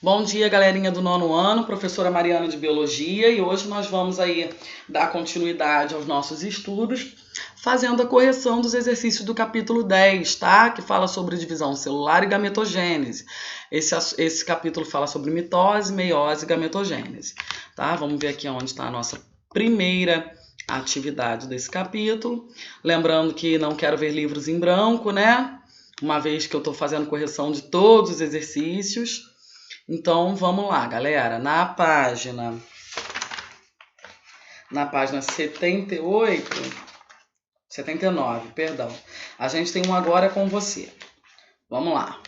Bom dia, galerinha do nono ano, professora Mariana de Biologia, e hoje nós vamos aí dar continuidade aos nossos estudos, fazendo a correção dos exercícios do capítulo 10, tá? Que fala sobre divisão celular e gametogênese. Esse capítulo fala sobre mitose, meiose e gametogênese, tá? Vamos ver aqui onde está a nossa primeira atividade desse capítulo. Lembrando que não quero ver livros em branco, né? Uma vez que eu estou fazendo correção de todos os exercícios. Então, vamos lá, galera. Na página 79, perdão. A gente tem um agora com você. Vamos lá.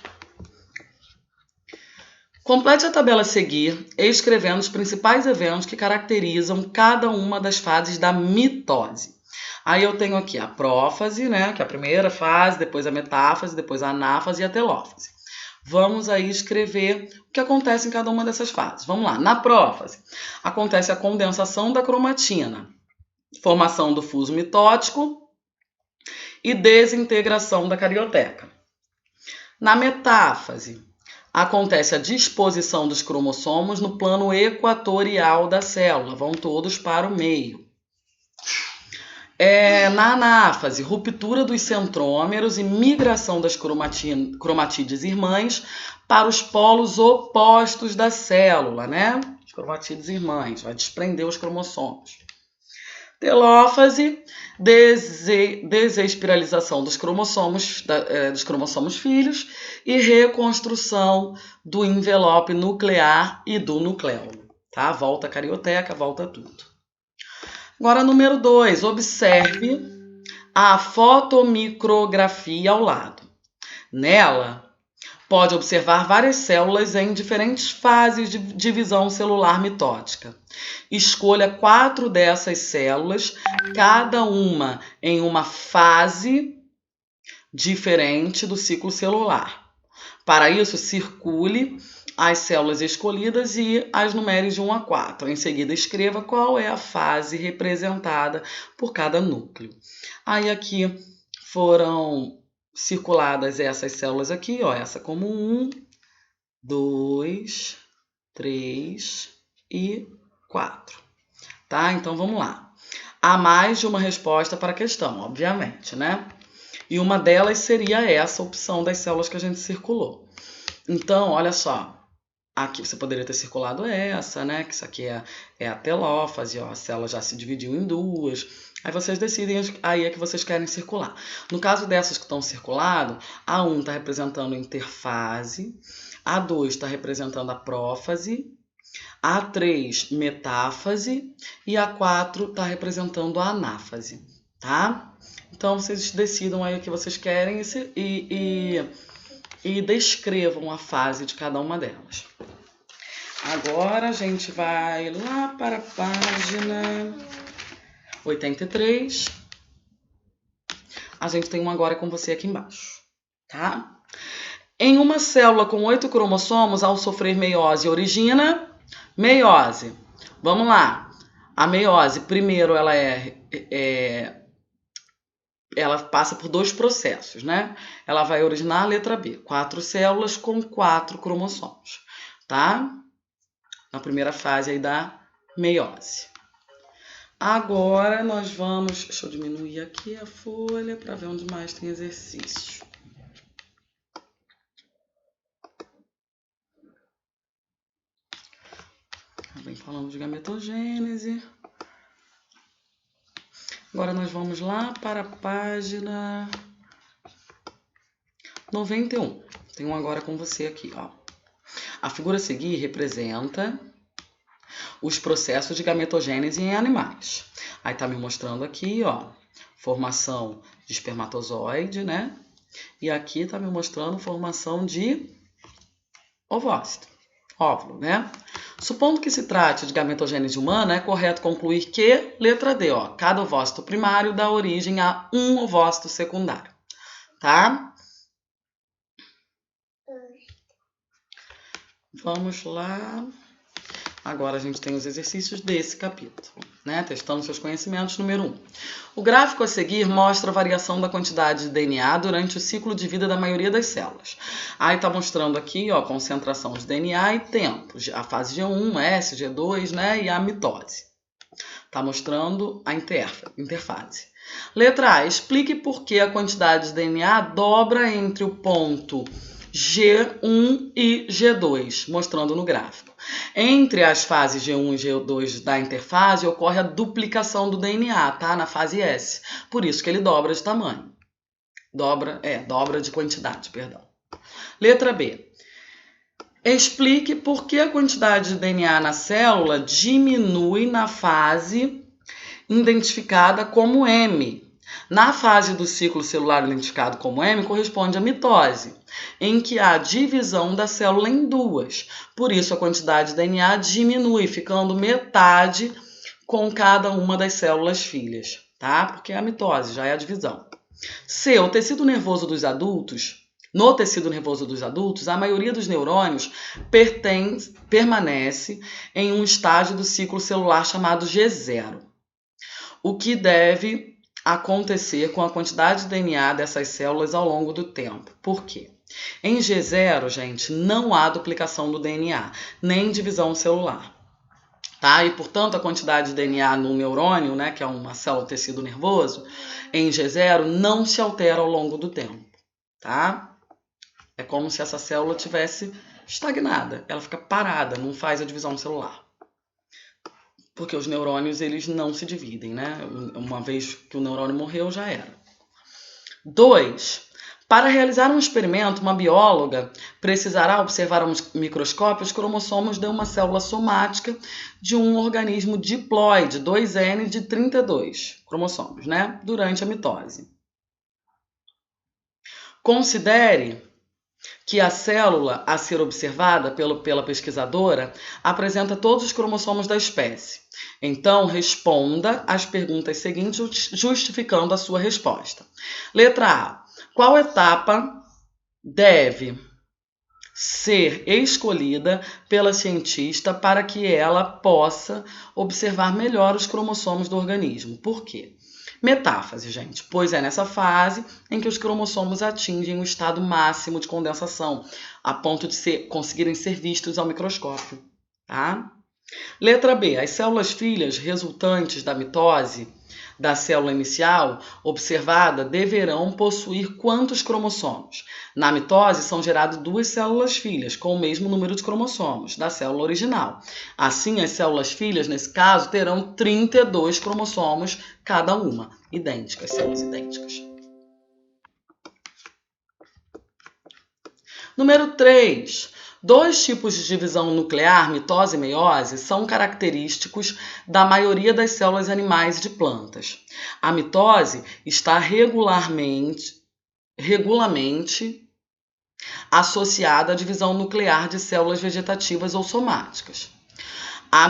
Complete a tabela a seguir, escrevendo os principais eventos que caracterizam cada uma das fases da mitose. Aí eu tenho aqui a prófase, né, que é a primeira fase, depois a metáfase, depois a anáfase e a telófase. Vamos aí escrever o que acontece em cada uma dessas fases. Vamos lá. Na prófase, acontece a condensação da cromatina, formação do fuso mitótico e desintegração da carioteca. Na metáfase, acontece a disposição dos cromossomos no plano equatorial da célula, vão todos para o meio. Na anáfase, ruptura dos centrômeros e migração das cromatídeas irmãs para os polos opostos da célula, né? As cromatídeas irmãs, vai desprender os cromossomos. Telófase, desespiralização dos cromossomos filhos e reconstrução do envelope nuclear e do nucleolo, tá? Volta a carioteca, volta tudo. Agora, número 2, observe a fotomicrografia ao lado. Nela, pode observar várias células em diferentes fases de divisão celular mitótica. Escolha 4 dessas células, cada uma em uma fase diferente do ciclo celular. Para isso, circule as células escolhidas e as numere de 1 a 4. Em seguida, escreva qual é a fase representada por cada núcleo. Aí aqui foram circuladas essas células aqui, ó, essa como 1, 2, 3 e 4. Tá? Então vamos lá. Há mais de uma resposta para a questão, obviamente, né? E uma delas seria essa opção das células que a gente circulou. Então, olha só. Aqui você poderia ter circulado essa, né? Que isso aqui é a telófase, ó. A célula já se dividiu em duas. Aí vocês decidem aí é que vocês querem circular. No caso dessas que estão circulado, a 1 está representando a interfase, a 2 está representando a prófase, a 3 metáfase e a 4 está representando a anáfase, tá? Então vocês decidam aí o que vocês querem e descrevam a fase de cada uma delas. Agora a gente vai lá para a página 83. A gente tem um agora com você aqui embaixo, tá? Em uma célula com 8 cromossomos, ao sofrer meiose, origina meiose. Vamos lá. A meiose, primeiro, ela passa por 2 processos, né? Ela vai originar a letra B, 4 células com 4 cromossomos, tá? Na primeira fase aí da meiose. Agora nós vamos... Deixa eu diminuir aqui a folha para ver onde mais tem exercício. Também falamos de gametogênese. Agora nós vamos lá para a página 91. Tem um agora com você aqui, ó. A figura a seguir representa os processos de gametogênese em animais. Aí tá me mostrando aqui, ó, formação de espermatozoide, né? E aqui tá me mostrando formação de ovócito, óvulo, né? Supondo que se trate de gametogênese humana, é correto concluir que, letra D, ó, cada ovócito primário dá origem a um ovócito secundário, tá? Vamos lá. Agora a gente tem os exercícios desse capítulo, né? Testando seus conhecimentos, número 1. O gráfico a seguir mostra a variação da quantidade de DNA durante o ciclo de vida da maioria das células. Aí está mostrando aqui, ó, a concentração de DNA e tempo, a fase G1, S, G2, né? E a mitose. Está mostrando a interfase. Letra A. Explique por que a quantidade de DNA dobra entre o ponto G1 e G2, mostrando no gráfico. Entre as fases G1 e G2 da interfase ocorre a duplicação do DNA, tá? Na fase S. Por isso que ele dobra de tamanho. Dobra de quantidade, perdão. Letra B. Explique por que a quantidade de DNA na célula diminui na fase identificada como M. Na fase do ciclo celular identificado como M, corresponde à mitose, em que há divisão da célula em duas. Por isso, a quantidade de DNA diminui, ficando metade com cada uma das células filhas, tá? Porque é a mitose, já é a divisão. C. O tecido nervoso dos adultos. No tecido nervoso dos adultos, a maioria dos neurônios permanece em um estágio do ciclo celular chamado G0. O que deve acontecer com a quantidade de DNA dessas células ao longo do tempo. Por quê? Em G0, gente, não há duplicação do DNA, nem divisão celular. Tá? E, portanto, a quantidade de DNA no neurônio, né, que é uma célula do tecido nervoso, em G0 não se altera ao longo do tempo. Tá? É como se essa célula tivesse estagnada, ela fica parada, não faz a divisão celular. Porque os neurônios, eles não se dividem, né? Uma vez que o neurônio morreu, já era. 2. Para realizar um experimento, uma bióloga precisará observar ao microscópio os cromossomos de uma célula somática de um organismo diploide, 2N de 32 cromossomos, né? Durante a mitose. Considere que a célula a ser observada pela pesquisadora apresenta todos os cromossomos da espécie. Então, responda às perguntas seguintes, justificando a sua resposta. Letra A. Qual etapa deve ser escolhida pela cientista para que ela possa observar melhor os cromossomos do organismo? Por quê? Metáfase, gente, pois é nessa fase em que os cromossomos atingem o estado máximo de condensação, a ponto de conseguirem ser vistos ao microscópio. Tá? Letra B. As células filhas resultantes da mitose da célula inicial observada deverão possuir quantos cromossomos? Na mitose são geradas 2 células filhas com o mesmo número de cromossomos da célula original. Assim, as células filhas, nesse caso, terão 32 cromossomos cada uma, idênticas, células idênticas. Número 3. 2 tipos de divisão nuclear, mitose e meiose, são característicos da maioria das células animais e de plantas. A mitose está regularmente associada à divisão nuclear de células vegetativas ou somáticas. A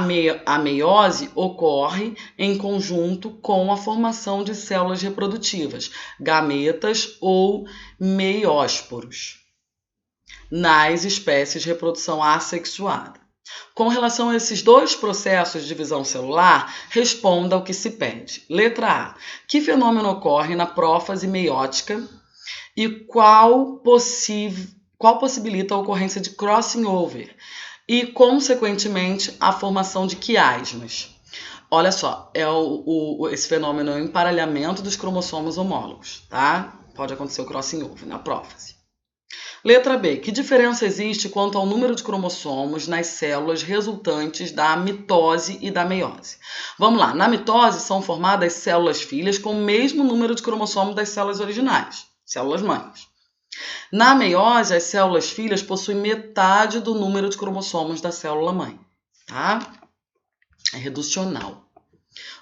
meiose ocorre em conjunto com a formação de células reprodutivas, gametas ou meiósporos, nas espécies de reprodução assexuada. Com relação a esses 2 processos de divisão celular, responda ao que se pede. Letra A. Que fenômeno ocorre na prófase meiótica e qual possibilita a ocorrência de crossing over e, consequentemente, a formação de quiasmas? Olha só, esse fenômeno é o emparelhamento dos cromossomos homólogos, tá? Pode acontecer o crossing over na prófase. Letra B. Que diferença existe quanto ao número de cromossomos nas células resultantes da mitose e da meiose? Vamos lá. Na mitose são formadas células filhas com o mesmo número de cromossomos das células originais, células mães. Na meiose, as células filhas possuem metade do número de cromossomos da célula mãe, tá? É reducional.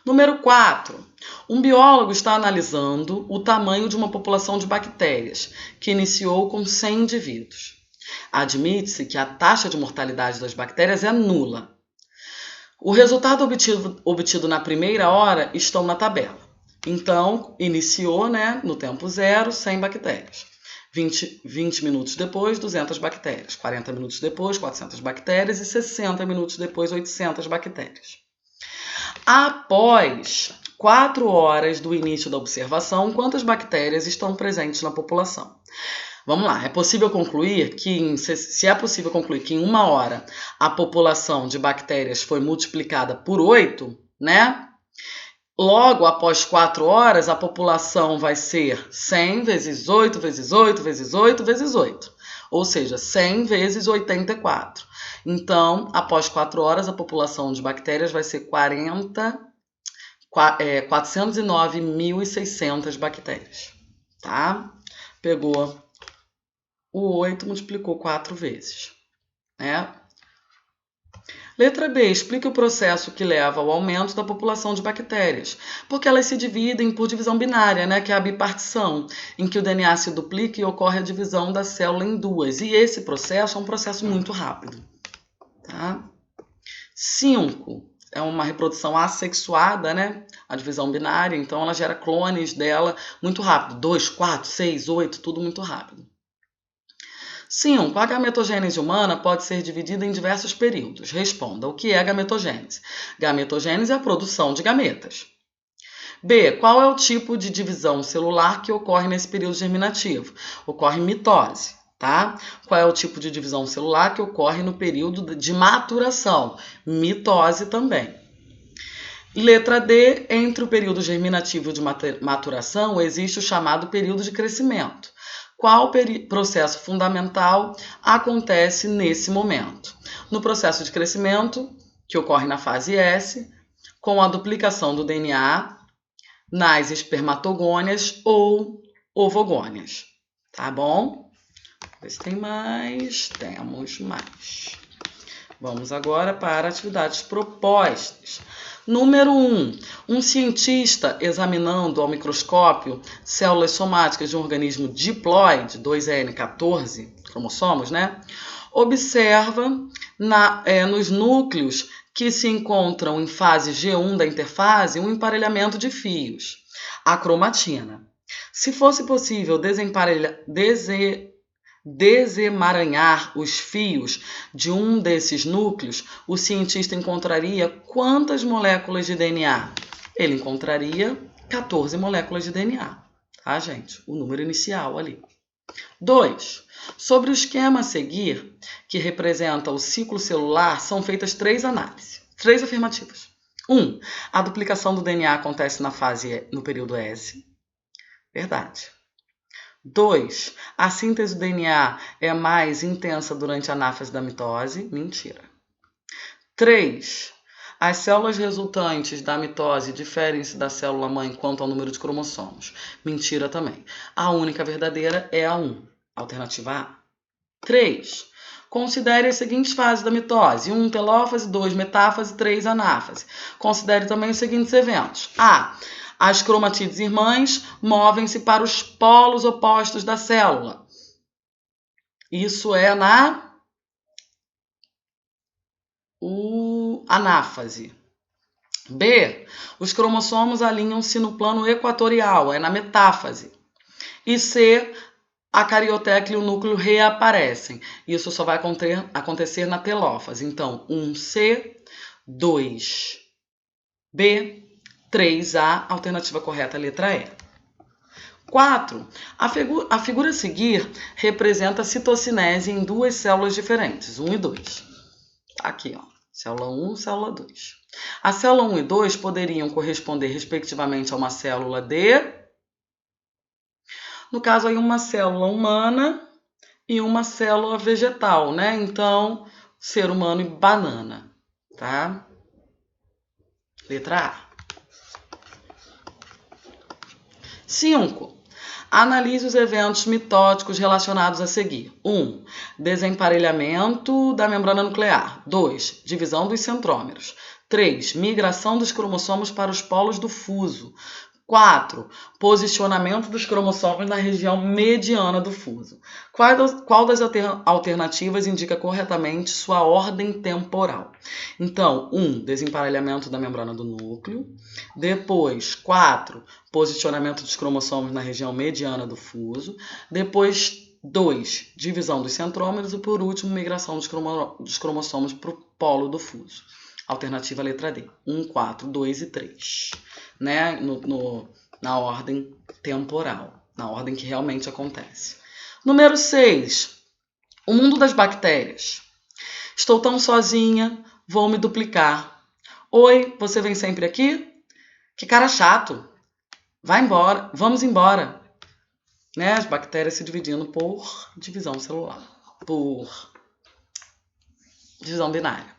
Número 4. Um biólogo está analisando o tamanho de uma população de bactérias, que iniciou com 100 indivíduos. Admite-se que a taxa de mortalidade das bactérias é nula. O resultado obtido na primeira hora estão na tabela. Então, iniciou, né, no tempo 0, 100 bactérias. 20 minutos depois, 200 bactérias. 40 minutos depois, 400 bactérias. E 60 minutos depois, 800 bactérias. Após 4 horas do início da observação, quantas bactérias estão presentes na população? Vamos lá, é possível concluir que, se é possível concluir que em 1 hora a população de bactérias foi multiplicada por 8, né? Logo, após 4 horas, a população vai ser 100 vezes 8, vezes 8, vezes 8, vezes 8. Ou seja, 100 vezes 84. Então, após 4 horas, a população de bactérias vai ser 409.600 bactérias. Tá? Pegou o 8, multiplicou 4 vezes. Né? Letra B. Explique o processo que leva ao aumento da população de bactérias. Porque elas se dividem por divisão binária, né, que é a bipartição, em que o DNA se duplica e ocorre a divisão da célula em 2. E esse processo é um processo muito rápido. Tá? 5. É uma reprodução assexuada, né? A divisão binária, então ela gera clones dela muito rápido. 2, 4, 6, 8, tudo muito rápido. 5. A gametogênese humana pode ser dividida em diversos períodos. Responda, o que é gametogênese? Gametogênese é a produção de gametas. B. Qual é o tipo de divisão celular que ocorre nesse período germinativo? Ocorre mitose, tá? Qual é o tipo de divisão celular que ocorre no período de maturação? Mitose também. Letra D. Entre o período germinativo e de maturação existe o chamado período de crescimento. Qual processo fundamental acontece nesse momento? No processo de crescimento, que ocorre na fase S, com a duplicação do DNA nas espermatogônias ou ovogônias. Tá bom? Vê se tem mais. Temos mais. Vamos agora para atividades propostas. Número 1. Um cientista examinando ao microscópio células somáticas de um organismo diploide, 2N14 cromossomos, né? Observa nos núcleos que se encontram em fase G1 da interfase um emparelhamento de fios, a cromatina. Se fosse possível desemaranhar os fios de um desses núcleos, o cientista encontraria quantas moléculas de DNA? Ele encontraria 14 moléculas de DNA, tá, gente? O número inicial ali. 2. Sobre o esquema a seguir, que representa o ciclo celular, são feitas 3 análises, 3 afirmativas. 1. A duplicação do DNA acontece no período S. Verdade. 2. A síntese do DNA é mais intensa durante a anáfase da mitose. Mentira. 3. As células resultantes da mitose diferem-se da célula-mãe quanto ao número de cromossomos. Mentira também. A única verdadeira é a 1. Alternativa A. 3. Considere as seguintes fases da mitose. 1. Telófase, 2. Metáfase, 3. Anáfase. Considere também os seguintes eventos. A. As cromatídeos irmãs movem-se para os polos opostos da célula. Isso é na anáfase. B. Os cromossomos alinham-se no plano equatorial, é na metáfase. E C. A carioteca e o núcleo reaparecem. Isso só vai acontecer na telófase. Então, 1C, 2B, 3A, alternativa correta, letra E. 4. A figura a seguir representa a citocinese em 2 células diferentes, 1 e 2. Aqui, ó, célula 1 e célula 2. A célula 1 e 2 poderiam corresponder, respectivamente, a uma célula de... No caso, aí, uma célula humana e uma célula vegetal, né? Então, ser humano e banana, tá? Letra A. 5. Analise os eventos mitóticos relacionados a seguir. 1. Desemparelhamento da membrana nuclear. 2. Divisão dos centrômeros. 3. Migração dos cromossomos para os polos do fuso. 4. Posicionamento dos cromossomos na região mediana do fuso. Qual das alternativas indica corretamente sua ordem temporal? Então, 1. Desemparelhamento da membrana do núcleo. Depois, 4. Posicionamento dos cromossomos na região mediana do fuso. Depois, 2. Divisão dos centrômeros. E, por último, migração dos cromossomos para o polo do fuso. Alternativa letra D. 1, 4, 2 e 3. Né? Na ordem temporal. Na ordem que realmente acontece. Número 6. O mundo das bactérias. Estou tão sozinha, vou me duplicar. Oi, você vem sempre aqui? Que cara chato. Vai embora, vamos embora. Né? As bactérias se dividindo por divisão celular. Por divisão binária.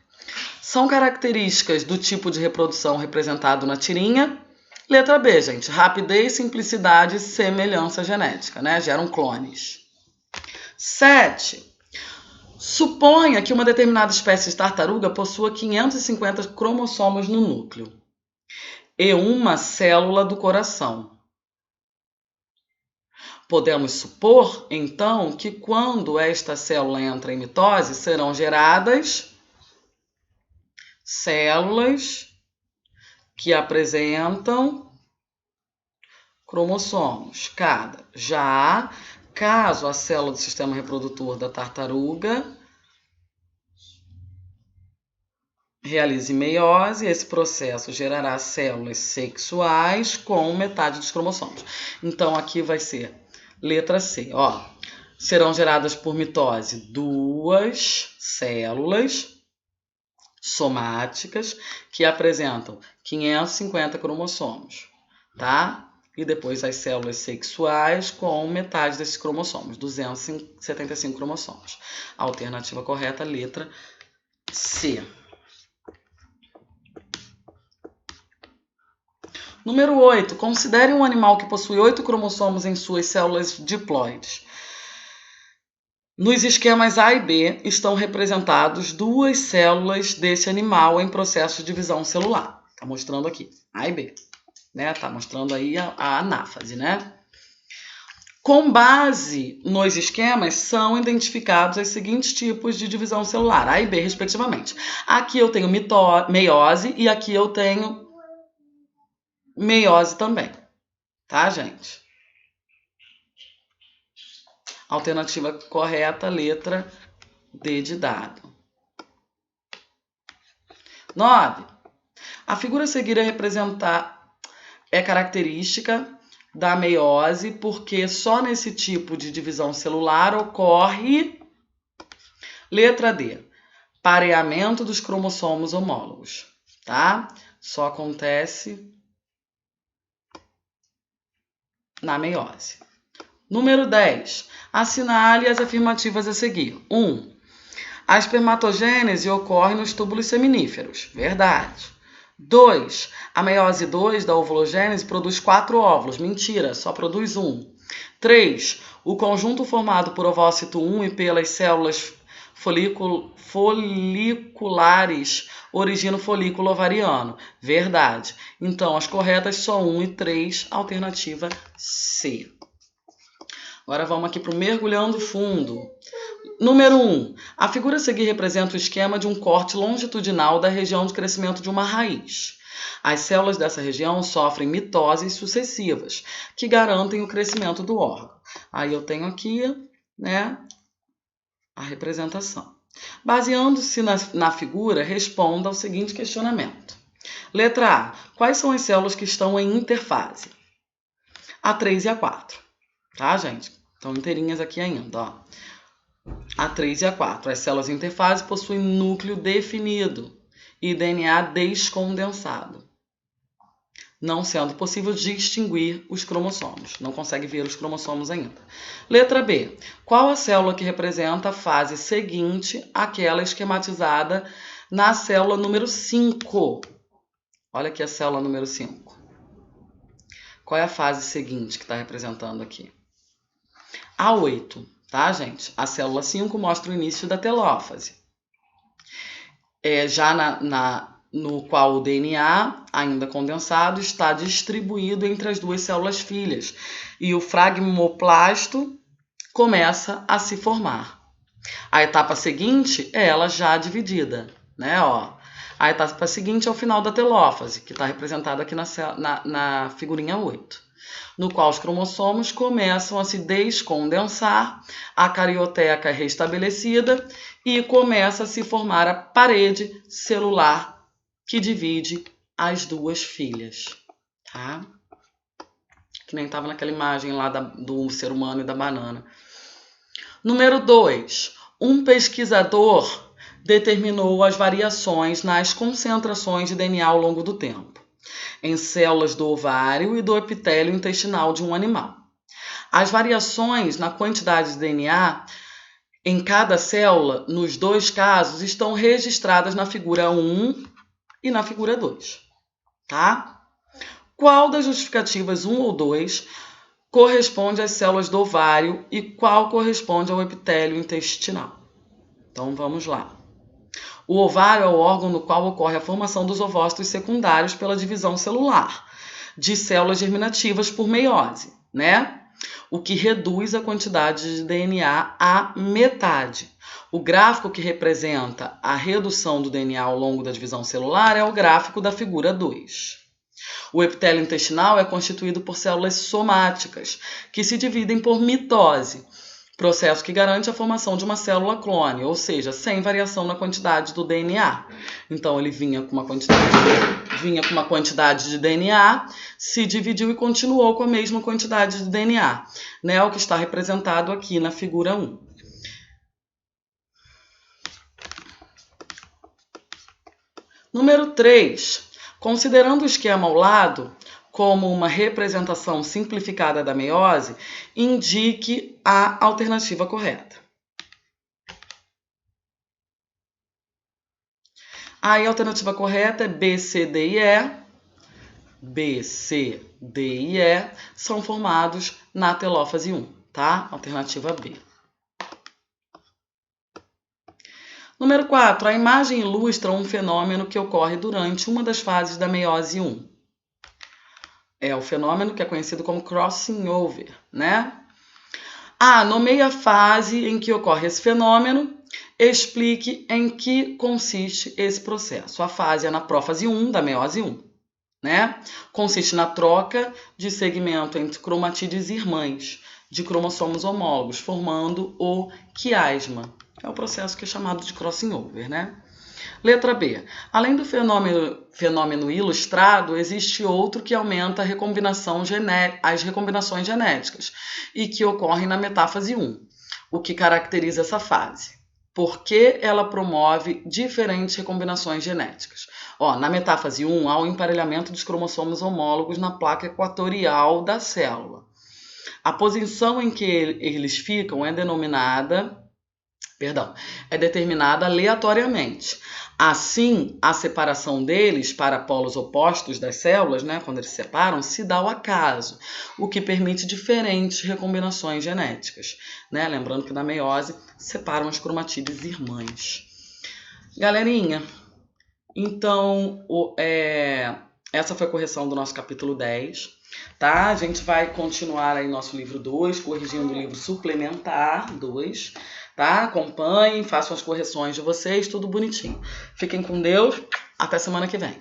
São características do tipo de reprodução representado na tirinha. Letra B, gente. Rapidez, simplicidade e semelhança genética, né? Geram clones. 7. Suponha que uma determinada espécie de tartaruga possua 550 cromossomos no núcleo e uma célula do coração. Podemos supor, então, que quando esta célula entra em mitose, serão geradas células que apresentam cromossomos cada. Já caso a célula do sistema reprodutor da tartaruga realize meiose, esse processo gerará células sexuais com metade dos cromossomos. Então, aqui vai ser letra C. Ó, serão geradas por mitose 2 células somáticas que apresentam 550 cromossomos, tá? E depois as células sexuais com metade desses cromossomos, 275 cromossomos. A alternativa correta, letra C. Número 8. Considere um animal que possui 8 cromossomos em suas células diploides. Nos esquemas A e B estão representados 2 células desse animal em processo de divisão celular. Está mostrando aqui, A e B. Né? Tá mostrando aí a anáfase, né? Com base nos esquemas, são identificados os seguintes tipos de divisão celular, A e B, respectivamente. Aqui eu tenho meiose e aqui eu tenho meiose também. Tá, gente? Alternativa correta, letra D de dado. 9. A figura a seguir é característica da meiose porque só nesse tipo de divisão celular ocorre, letra D, pareamento dos cromossomos homólogos, tá? Só acontece na meiose. Número 10. Assinale as afirmativas a seguir. 1. A espermatogênese ocorre nos túbulos seminíferos. Verdade. 2. A meiose 2 da ovulogênese produz 4 óvulos. Mentira, só produz 1. 3. O conjunto formado por ovócito 1 e pelas células foliculares origina o folículo ovariano. Verdade. Então, as corretas são 1 e 3, alternativa C. Agora vamos aqui para o mergulhando fundo. Número 1. A figura a seguir representa o esquema de um corte longitudinal da região de crescimento de uma raiz. As células dessa região sofrem mitoses sucessivas, que garantem o crescimento do órgão. Aí eu tenho aqui, né, a representação. Baseando-se na figura, responda ao seguinte questionamento. Letra A. Quais são as células que estão em interfase? A 3 e a 4. Tá, gente? Estão inteirinhas aqui ainda, ó. A 3 e a 4. As células em interfase possuem núcleo definido e DNA descondensado, não sendo possível distinguir os cromossomos. Não consegue ver os cromossomos ainda. Letra B. Qual a célula que representa a fase seguinte àquela esquematizada na célula número 5? Olha aqui a célula número 5. Qual é a fase seguinte que está representando aqui? A 8, tá, gente? A célula 5 mostra o início da telófase. Já no qual o DNA, ainda condensado, está distribuído entre as duas células filhas e o fragmoplasto começa a se formar. A etapa seguinte é ela já dividida, né? A etapa seguinte é o final da telófase, que está representada aqui na figurinha 8, no qual os cromossomos começam a se descondensar, a carioteca é restabelecida e começa a se formar a parede celular que divide as duas filhas, tá? Que nem estava naquela imagem lá do ser humano e da banana. Número 2. Um pesquisador determinou as variações nas concentrações de DNA ao longo do tempo, em células do ovário e do epitélio intestinal de um animal. As variações na quantidade de DNA em cada célula, nos dois casos, estão registradas na figura 1 e na figura 2. Tá? Qual das justificativas 1 ou 2 corresponde às células do ovário e qual corresponde ao epitélio intestinal? Então vamos lá. O ovário é o órgão no qual ocorre a formação dos ovócitos secundários pela divisão celular de células germinativas por meiose, né? O que reduz a quantidade de DNA à metade. O gráfico que representa a redução do DNA ao longo da divisão celular é o gráfico da figura 2. O epitélio intestinal é constituído por células somáticas, que se dividem por mitose, processo que garante a formação de uma célula clone, ou seja, sem variação na quantidade do DNA. Então, ele vinha com uma quantidade de DNA, se dividiu e continuou com a mesma quantidade de DNA, né? O que está representado aqui na figura 1. Número 3. Considerando o esquema ao lado como uma representação simplificada da meiose, indique a alternativa correta. Aí a alternativa correta é B, C, D e E. B, C, D e E são formados na telófase 1, tá? Alternativa B. Número 4. A imagem ilustra um fenômeno que ocorre durante uma das fases da meiose 1. É o fenômeno que é conhecido como crossing over, né? Nomeie a fase em que ocorre esse fenômeno. Explique em que consiste esse processo. A fase é na prófase 1 da meiose 1, né? Consiste na troca de segmento entre cromatídeos irmãs de cromossomos homólogos, formando o quiasma. É o processo que é chamado de crossing over, né? Letra B. Além do fenômeno ilustrado, existe outro que aumenta as recombinações genéticas e que ocorre na metáfase 1. O que caracteriza essa fase? Por que ela promove diferentes recombinações genéticas? Na metáfase 1, há o emparelhamento dos cromossomos homólogos na placa equatorial da célula. A posição em que eles ficam é determinada aleatoriamente. Assim, a separação deles para polos opostos das células, né, quando eles se separam, se dá ao acaso, o que permite diferentes recombinações genéticas, né? Lembrando que na meiose separam as cromatídeos irmãs. Galerinha, então essa foi a correção do nosso capítulo 10. Tá? A gente vai continuar aí nosso livro 2, corrigindo o livro suplementar 2. Tá? Acompanhem, façam as correções de vocês, tudo bonitinho. Fiquem com Deus, até semana que vem.